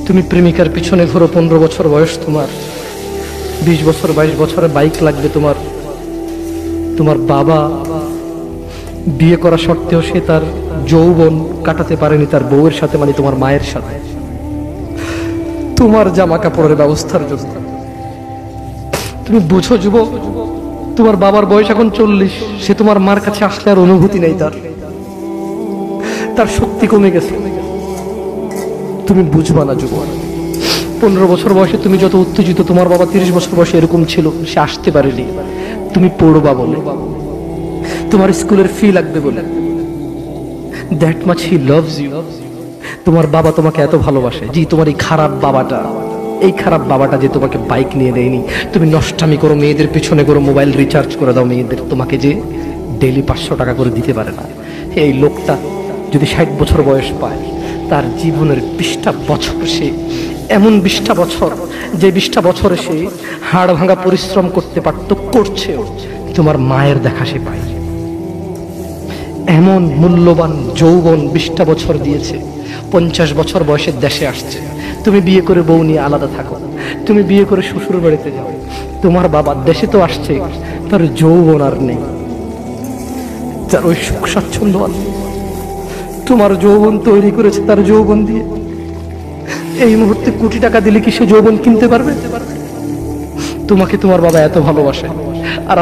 তুমি প্রেমিকার পিছনে ঘোরো, 15 বছর বয়স তোমার, 20 বছর 22 বছরে বাইক লাগবে তোমার। তোমার বাবা বিয়ে করা সত্ত্বেও সে তার যৌবন কাটাতে পারেনি তার বউয়ের সাথে, মানে তোমার মায়ের সাথে, তোমার জামা কাপড়ের ব্যবস্থার জন্য। তুমি বুঝো যুবক, তোমার বাবার বয়স এখন 40, সে তোমার মার কাছে আসলে আর অনুভূতি নেই, তার শক্তি কমে গেছে। তুমি বুঝবা না যুবক। 15 বছর বয়সে তুমি যত উত্তেজিত, তোমার বাবা 30 বছর বয়সে এরকম ছিল, সে আসতে পারেনি। তুমি পড়বা বলে, তোমার স্কুলের ফি লাগবে বলে, that much he loves you. তোমার বাবা তোমাকে এত ভালোবাসে। জি, তোমার এই খারাপ বাবাটা যে তোমাকে বাইক নিয়ে দেয়নি। তুমি নষ্টামি করো, মেয়েদের পিছনে করো, মোবাইল রিচার্জ করে দাও মেয়েদের, তোমাকে যে ডেইলি 500 টাকা করে দিতে পারে না। এই লোকটা যদি 60 বছর বয়স পায়, তার জীবনের 20টা বছর সে এমন 20টা বছর, যে 20টা বছরে সে হাড় ভাঙা পরিশ্রম করতে পারত, করছেও, তোমার মায়ের দেখা সে পায়। এমন মূল্যবান যৌবন 20টা বছর দিয়েছে, 50 বছর বয়সে দেশে আসছে। তুমি বিয়ে করে বউ নিয়ে আলাদা থাকো, তুমি বিয়ে করে শ্বশুর বাড়িতে যাও। তোমার বাবা দেশে তো আসছে, তার যৌবন আর নেই, তার ওই সুখ স্বাচ্ছন্দ্য আর নেই। তোমার যৌবন তৈরি করেছে তার যৌবন দিয়ে। এই মুহূর্তে কোটি টাকা দিলে কি সে যৌবন কিনতে পারবে? তোমাকে তোমার বাবা এত ভালোবাসে, আর